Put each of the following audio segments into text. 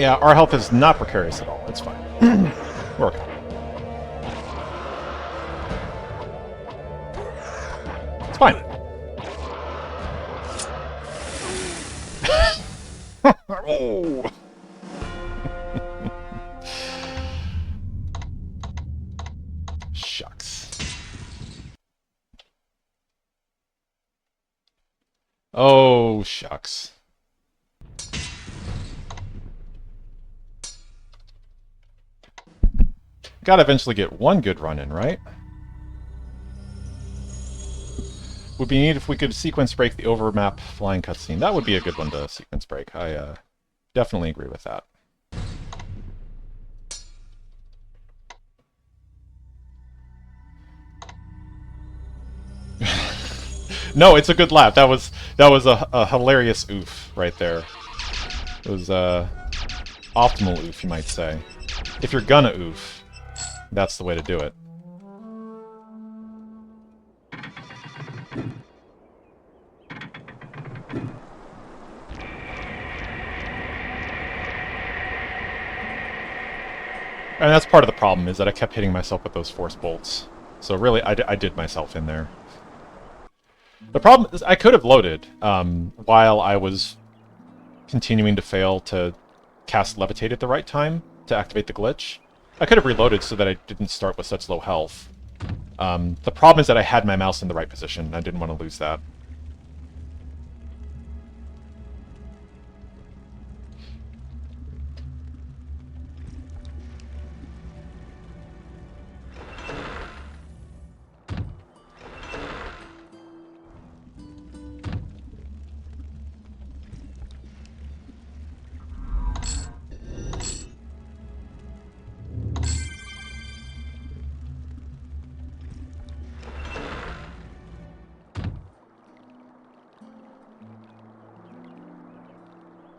Yeah, our health is not precarious at all. It's fine. We're okay. It's fine. Oh. Shucks. Oh, shucks. Gotta eventually get one good run in, right? Would be neat if we could sequence break the overmap flying cutscene. That would be a good one to sequence break. I definitely agree with that. No, it's a good laugh. That was a hilarious oof right there. It was optimal oof, you might say. If you're gonna oof, that's the way to do it. And that's part of the problem, is that I kept hitting myself with those force bolts. So really, I did myself in there. The problem is I could have loaded while I was continuing to fail to cast Levitate at the right time to activate the glitch. I could have reloaded so that I didn't start with such low health. The problem is that I had my mouse in the right position, and I didn't want to lose that.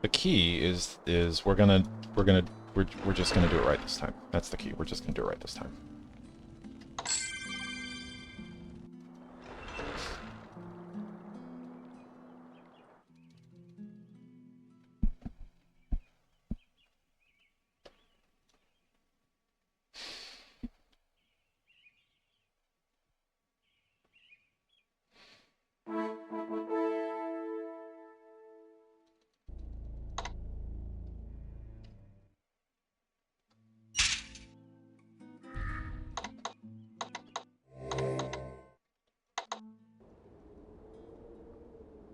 The key is we're just gonna do it right this time. That's the key. We're just gonna do it right this time.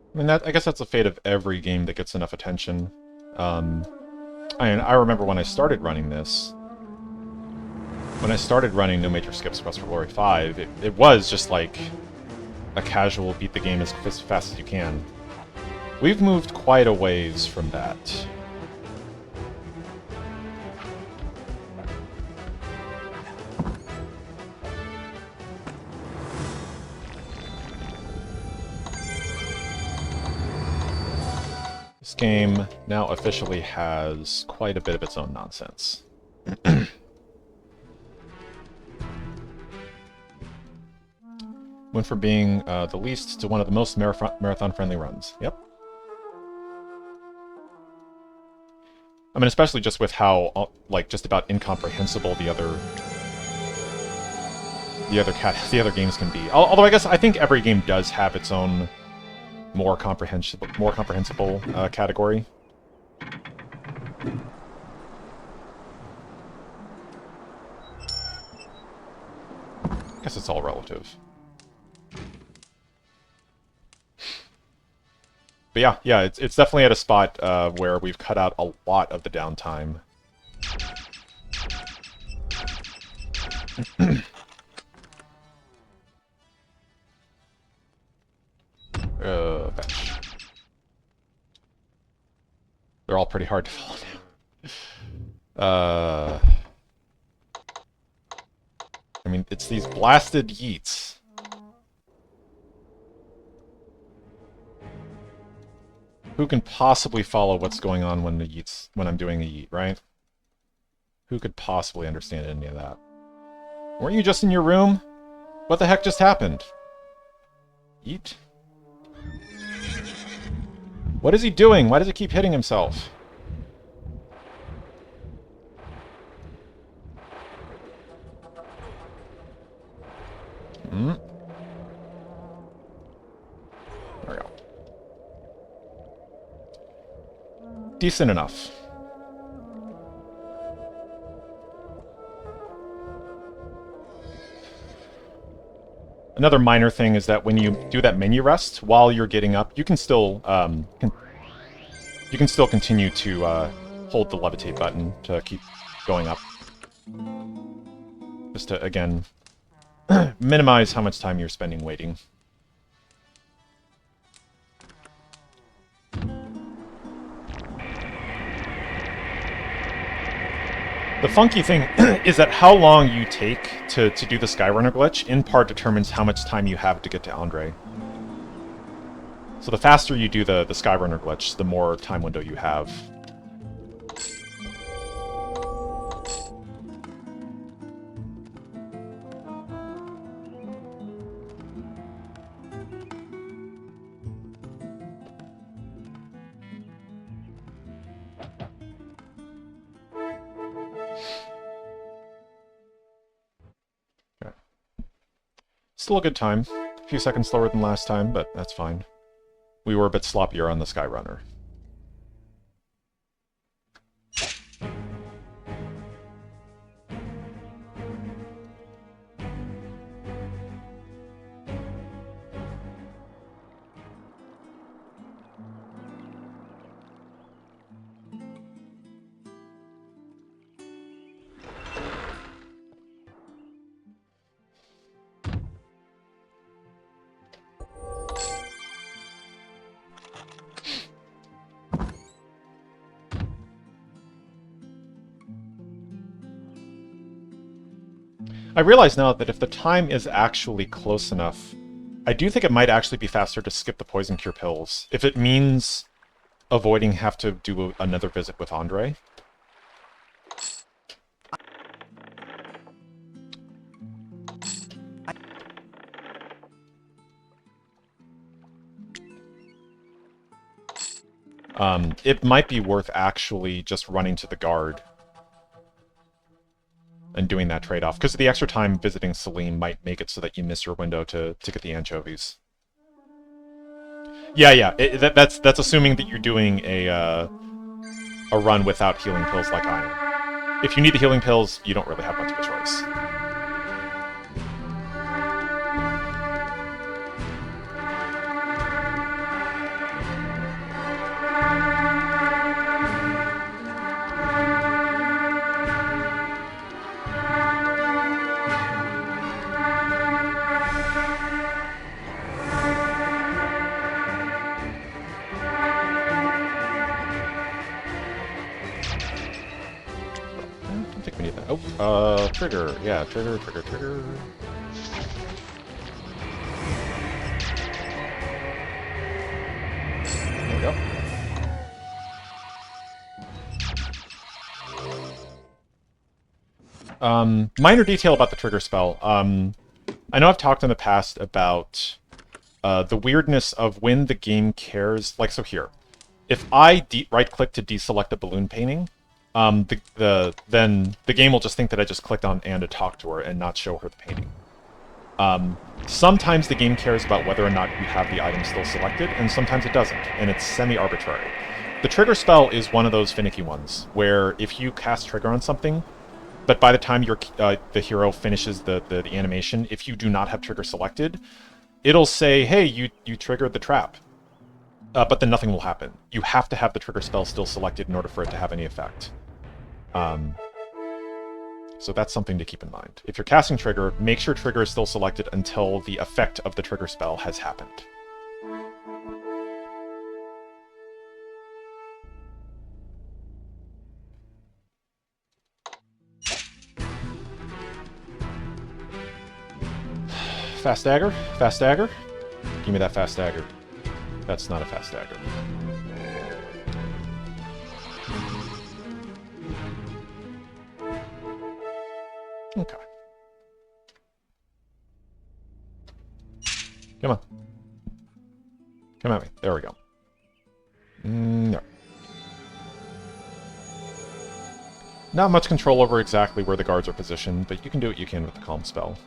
I mean, I guess that's the fate of every game that gets enough attention. I remember when I started running this. When I started running No Major Skips Quest for Glory 5, it was just like a casual beat the game as fast as you can. We've moved quite a ways from that. This game now officially has quite a bit of its own nonsense. Went from being the least to one of the most marathon-friendly runs. Yep. I mean, especially just with how, like, just about incomprehensible the other games can be. Although I think every game does have its own more comprehensible category. I guess it's all relative. But yeah, it's definitely at a spot where we've cut out a lot of the downtime. Fetch. They're all pretty hard to follow now. I mean, it's these blasted yeets. Who can possibly follow what's going on when I'm doing a yeet, right? Who could possibly understand any of that? Weren't you just in your room? What the heck just happened? Yeet? What is he doing? Why does he keep hitting himself? There we go. Decent enough. Another minor thing is that when you do that menu rest while you're getting up, you can still continue to hold the levitate button to keep going up. Just to, again, minimize how much time you're spending waiting. The funky thing is that how long you take to do the Skyrunner glitch in part determines how much time you have to get to Andre. So the faster you do the Skyrunner glitch, the more time window you have. Still a good time. A few seconds slower than last time, but that's fine. We were a bit sloppier on the Skyrunner. I realize now that if the time is actually close enough, I do think it might actually be faster to skip the poison cure pills, if it means avoiding have to do another visit with Andre. It might be worth actually just running to the guard and doing that trade-off, because the extra time visiting Salim might make it so that you miss your window to get the anchovies. Yeah, that's assuming that you're doing a run without healing pills like I am. If you need the healing pills, you don't really have much of a choice. Trigger. Yeah, trigger. There we go. Minor detail about the trigger spell. I know I've talked in the past about the weirdness of when the game cares. Like, so here. If I right-click to deselect a balloon painting, then the game will just think that I just clicked on Anne to talk to her and not show her the painting. Sometimes the game cares about whether or not you have the item still selected, and sometimes it doesn't, and it's semi-arbitrary. The trigger spell is one of those finicky ones, where if you cast trigger on something, but by the time the hero finishes the animation, if you do not have trigger selected, it'll say, hey, you triggered the trap. But then nothing will happen. You have to have the trigger spell still selected in order for it to have any effect. So that's something to keep in mind. If you're casting trigger, make sure trigger is still selected until the effect of the trigger spell has happened. Fast dagger? Fast dagger? Give me that fast dagger. That's not a fast dagger. Okay. Come on. Come at me. There we go. No. Not much control over exactly where the guards are positioned, but you can do what you can with the calm spell.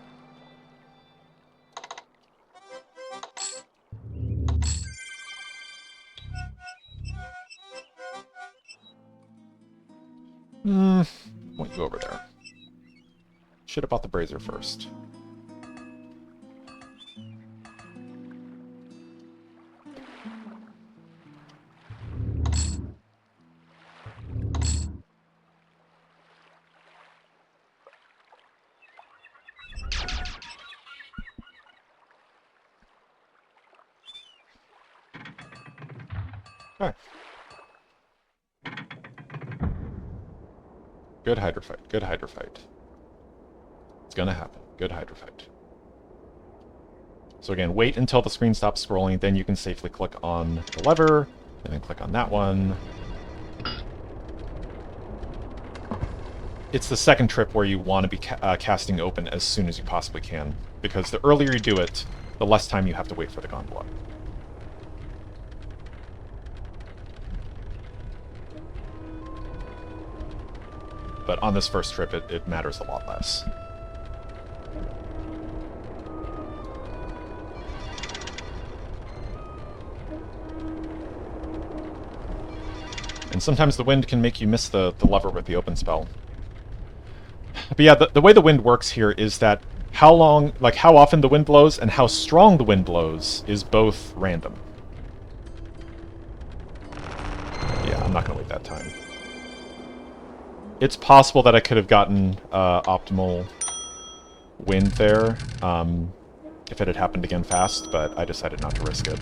Want you over there. Should have bought the brazier first. Okay. Good hydrofight. Good hydrofight. It's gonna happen. Good hydrofight. So again, wait until the screen stops scrolling, then you can safely click on the lever, and then click on that one. It's the second trip where you want to be casting open as soon as you possibly can, because the earlier you do it, the less time you have to wait for the gondola. But on this first trip, it matters a lot less. And sometimes the wind can make you miss the lever with the open spell. But yeah, the way the wind works here is that how often the wind blows and how strong the wind blows is both random. Yeah, I'm not going to wait that time. It's possible that I could have gotten optimal wind there if it had happened again fast, but I decided not to risk it.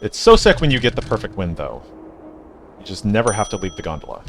It's so sick when you get the perfect wind, though. You just never have to leave the gondola.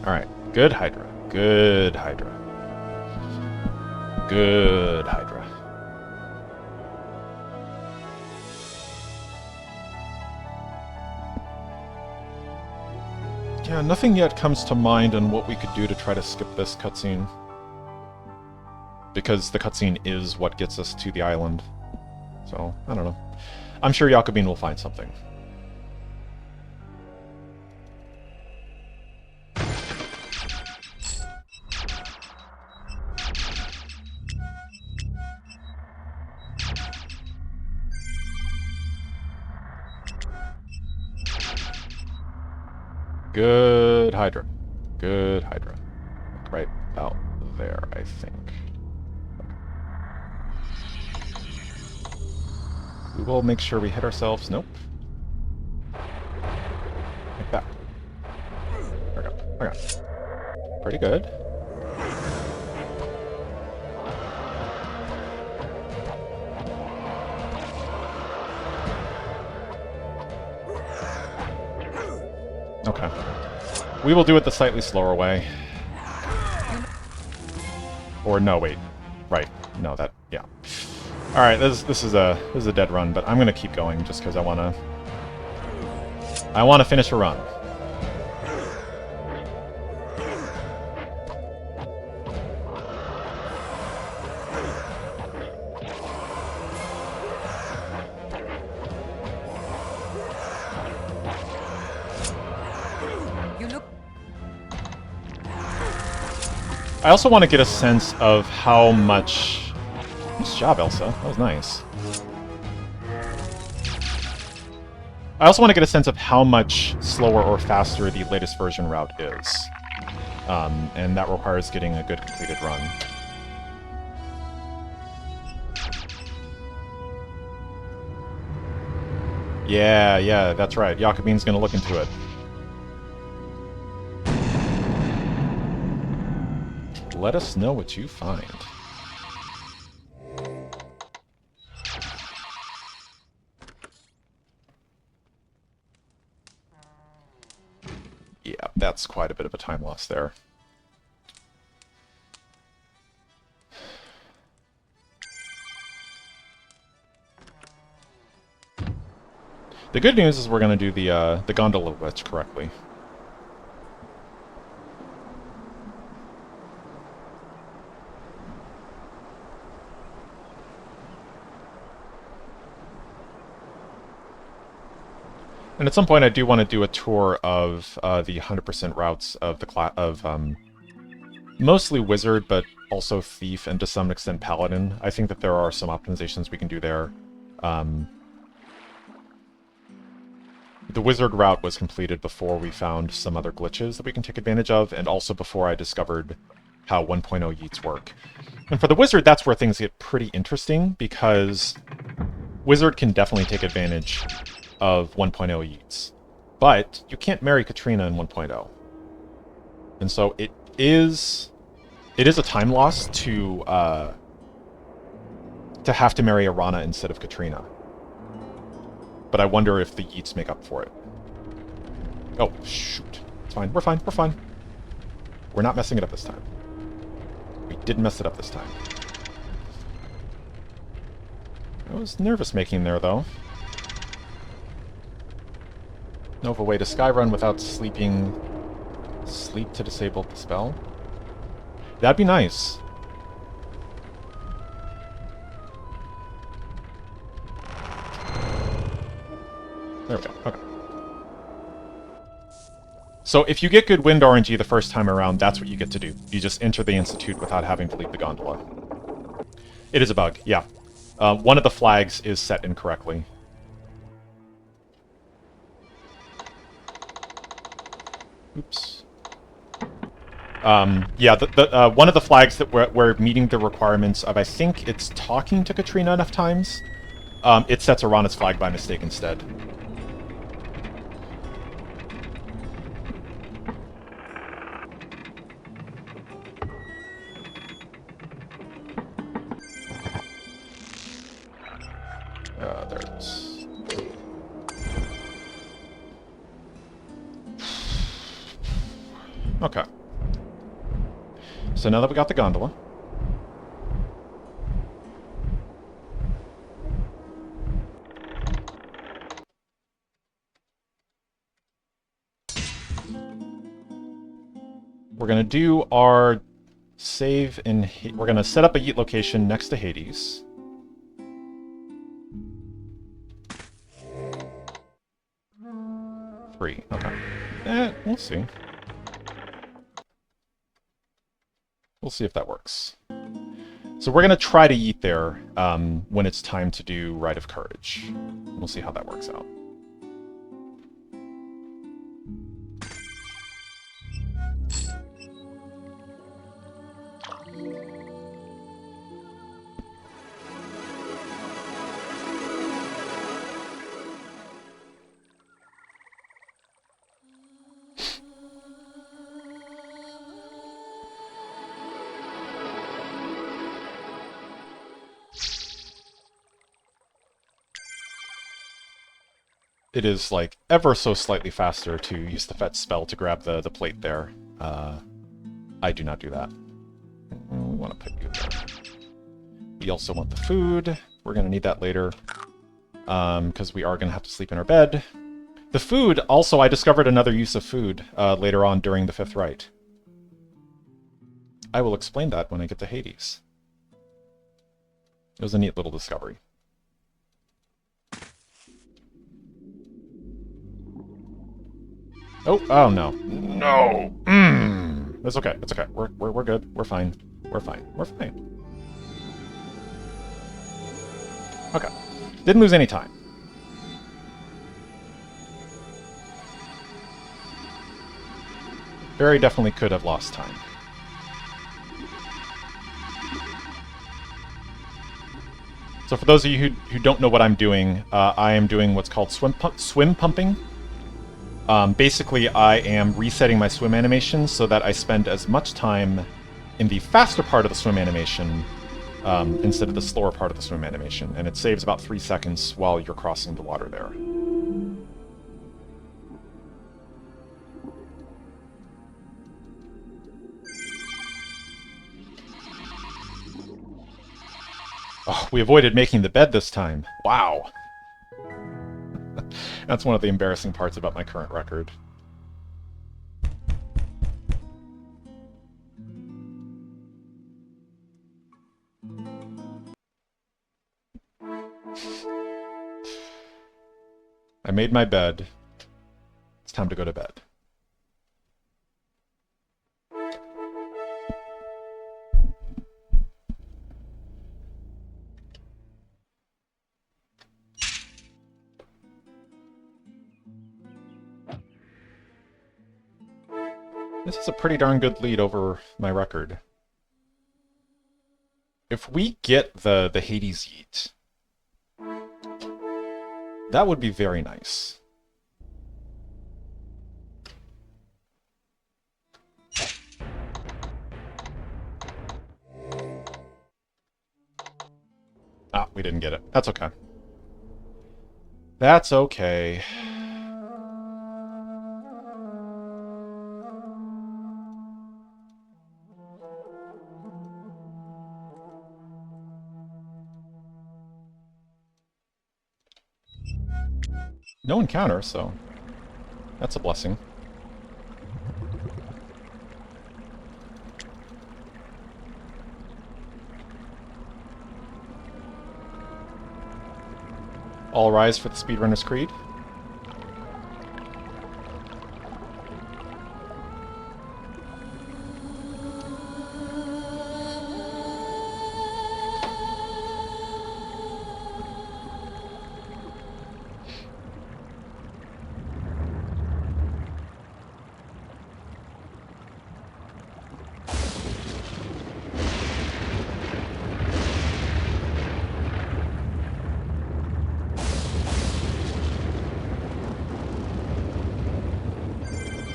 Alright, good Hydra. Good Hydra. Good Hydra. Yeah, nothing yet comes to mind on what we could do to try to skip this cutscene. Because the cutscene is what gets us to the island. So, I don't know. I'm sure Jakobine will find something. Good Hydra. Good Hydra. Right about there, I think. We will make sure we hit ourselves. Nope. Like that. There we go. Okay. Pretty good. Okay. We will do it the slightly slower way. Or no, wait. Right. No, that... yeah. Alright, this is a dead run, but I'm gonna keep going just because I wanna finish a run. I also want to get a sense of how much... Nice job, Elsa. That was nice. I also want to get a sense of how much slower or faster the latest version route is. And that requires getting a good completed run. Yeah, that's right. Jakobine's gonna look into it. Let us know what you find. Yeah, that's quite a bit of a time loss there. The good news is we're going to do the gondola glitch correctly. And at some point, I do want to do a tour of the 100% routes of the mostly Wizard, but also Thief, and to some extent Paladin. I think that there are some optimizations we can do there. The Wizard route was completed before we found some other glitches that we can take advantage of, and also before I discovered how 1.0 yeets work. And for the Wizard, that's where things get pretty interesting, because Wizard can definitely take advantage of 1.0 yeets. But you can't marry Katrina in 1.0. And so it is a time loss to have to marry Arana instead of Katrina. But I wonder if the yeets make up for it. Oh, shoot. It's fine. We're fine. We're fine. We're not messing it up this time. We didn't mess it up this time. I was nervous making there, though. Know of a way to skyrun without sleeping... Sleep to disable the spell? That'd be nice. There we go. Okay. So if you get good wind RNG the first time around, that's what you get to do. You just enter the Institute without having to leave the gondola. It is a bug, yeah. One of the flags is set incorrectly. Oops. Yeah, one of the flags that we're meeting the requirements of, I think it's talking to Katrina enough times, it sets Arana's flag by mistake instead. There it is. Okay. So now that we got the gondola, we're going to do our save in... We're going to set up a yeet location next to Hades. Three. Okay. We'll see. We'll see if that works. So we're going to try to yeet there when it's time to do Rite of Courage. We'll see how that works out. It is, like, ever so slightly faster to use the fetch spell to grab the plate there. I do not do that. We want to put you there. We also want the food. We're going to need that later, because we are going to have to sleep in our bed. The food, also, I discovered another use of food later on during the 5th rite. I will explain that when I get to Hades. It was a neat little discovery. Oh no. No! That's okay, it's okay. We're good. We're fine. We're fine. We're fine. Okay. Didn't lose any time. Very definitely could have lost time. So for those of you who don't know what I'm doing, I am doing what's called swim pumping. Basically, I am resetting my swim animation so that I spend as much time in the faster part of the swim animation instead of the slower part of the swim animation, and it saves about 3 seconds while you're crossing the water there. Oh, we avoided making the bed this time. Wow. That's one of the embarrassing parts about my current record. I made my bed, time to go to bed. This is a pretty darn good lead over my record. If we get the Hades Yeet, that would be very nice. Ah, we didn't get it. That's okay. That's okay. No encounter, so that's a blessing. All rise for the Speedrunner's Creed.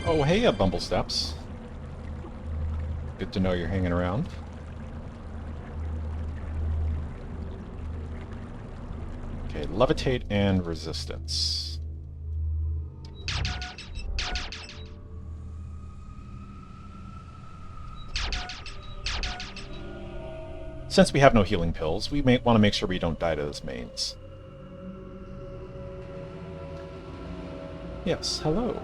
Oh, hey, Bumble Steps. Good to know you're hanging around. Okay, levitate and resistance. Since we have no healing pills, we may want to make sure we don't die to those mains. Yes, hello.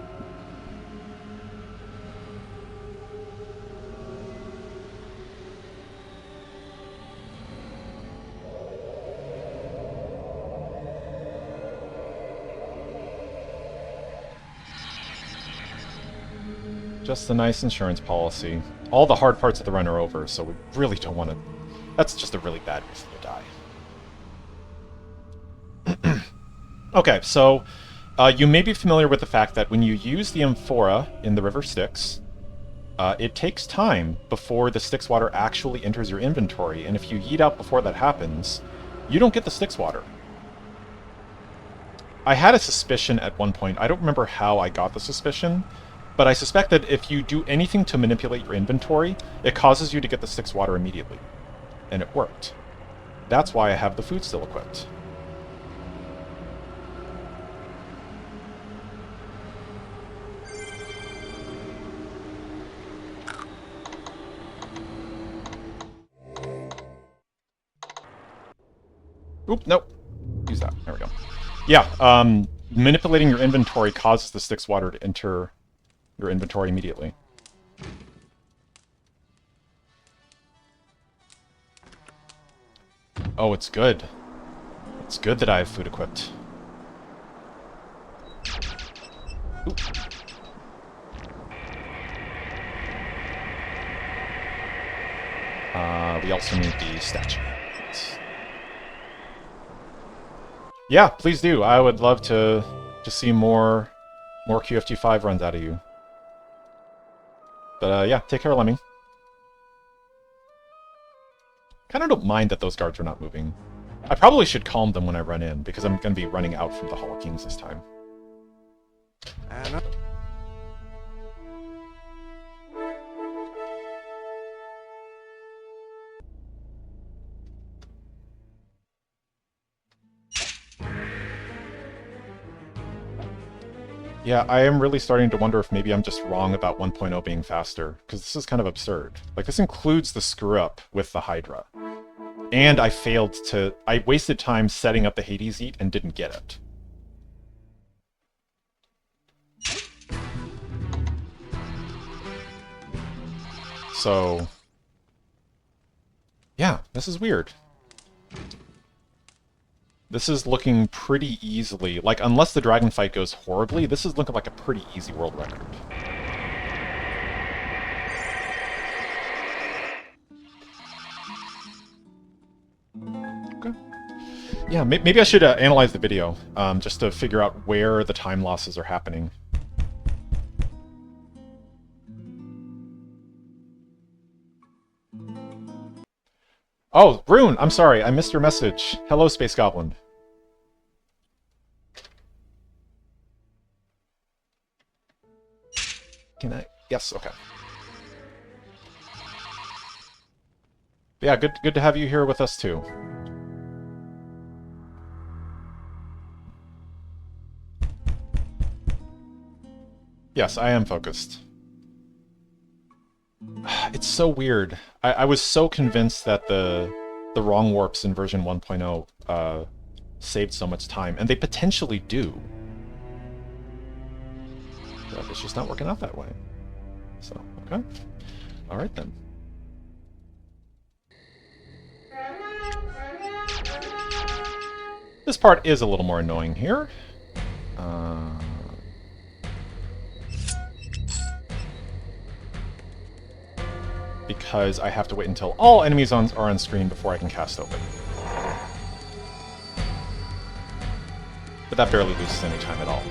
Just a nice insurance policy. All the hard parts of the run are over, so we really don't want to... That's just a really bad reason to die. Okay, so you may be familiar with the fact that when you use the amphora in the River Styx, it takes time before the Styx water actually enters your inventory, and if you yeet out before that happens, you don't get the Styx water. I had a suspicion at one point. I don't remember how I got the suspicion, but I suspect that if you do anything to manipulate your inventory, it causes you to get the Styx water immediately. And it worked. That's why I have the food still equipped. Oop, nope. Use that. There we go. Yeah, manipulating your inventory causes the Styx water to enter your inventory immediately. Oh, it's good. It's good that I have food equipped. Oop. We also need the statue. Yeah, please do. I would love to see more QFG5 runs out of you. But yeah, take care, Lemmy. Kind of don't mind that those guards are not moving. I probably should calm them when I run in, because I'm going to be running out from the Hall of Kings this time. Yeah, I am really starting to wonder if maybe I'm just wrong about 1.0 being faster, because this is kind of absurd. Like, this includes the screw-up with the Hydra. And I wasted time setting up the Hades Eat and didn't get it. So... yeah, this is weird. This is looking pretty easily. Like, unless the dragon fight goes horribly, this is looking like a pretty easy world record. Okay. Yeah, maybe I should analyze the video, just to figure out where the time losses are happening. Oh, Rune, I'm sorry, I missed your message. Hello, Space Goblin. Can I? Yes, okay. Yeah, good to have you here with us too. Yes, I am focused. It's so weird. I was so convinced that the wrong warps in version 1.0 saved so much time, and they potentially do. But it's just not working out that way. So, okay. Alright then. This part is a little more annoying here. Because I have to wait until all enemies are on screen before I can cast open. But that barely loses any time at all.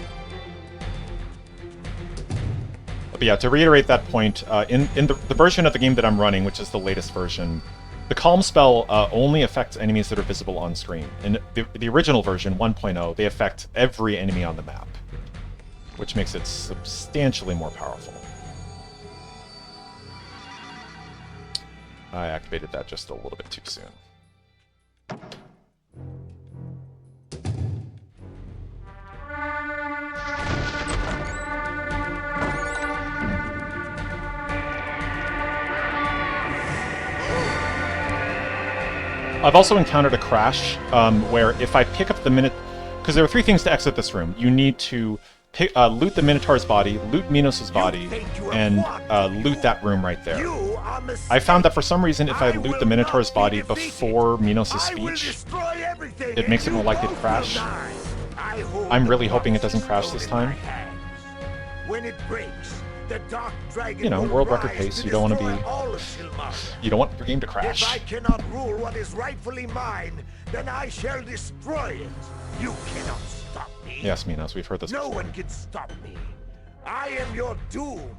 But yeah, to reiterate that point, in the version of the game that I'm running, which is the latest version, the Calm spell only affects enemies that are visible on screen. In the original version, 1.0, they affect every enemy on the map, which makes it substantially more powerful. I activated that just a little bit too soon. I've also encountered a crash where if I pick up the minute... Because there are 3 things to exit this room. You need to loot the Minotaur's body, loot Minos' body, and loot that room right there. I found that for some reason, if I loot the Minotaur's body before Minos' speech, it makes it more likely to crash. I'm really hoping it doesn't crash this time. You know, world record pace, you don't want to be... You don't want your game to crash. If I cannot rule what is rightfully mine, then I shall destroy it. You cannot stop me. Yes, Minos, we've heard this before. No one can stop me. I am your doom.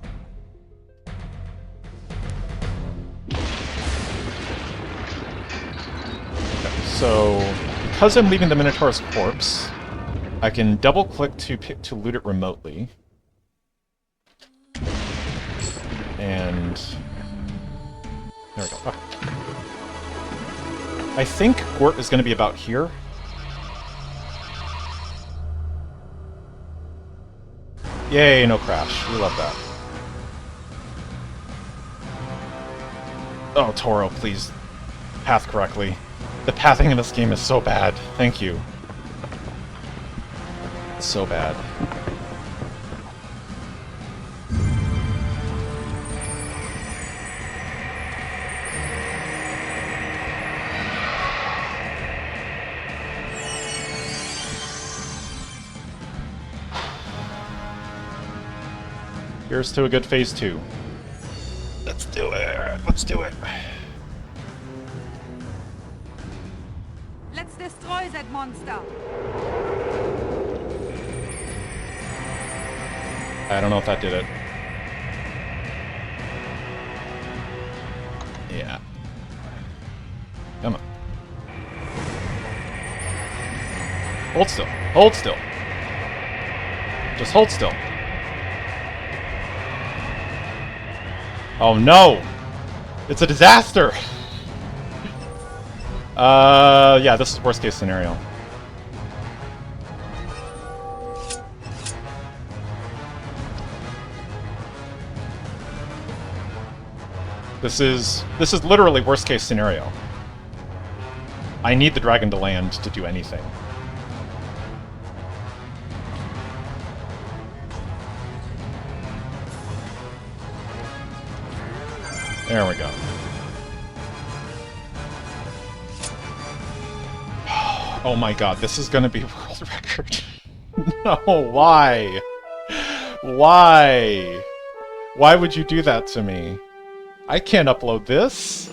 Okay, so, because I'm leaving the Minotaur's corpse, I can double-click to loot it remotely. And... there we go. Okay. I think Gwert is going to be about here. Yay, no crash. We love that. Oh, Toro, please. Path correctly. The pathing in this game is so bad. Thank you. It's so bad. Here's to a good phase 2. Let's do it. Let's do it. Let's destroy that monster. I don't know if that did it. Yeah. Come on. Hold still. Hold still. Just hold still. Oh no! It's a disaster! Yeah, this is worst case scenario. This is literally worst case scenario. I need the dragon to land to do anything. There we go. Oh my god, this is gonna be world record. No, why? Why? Why would you do that to me? I can't upload this.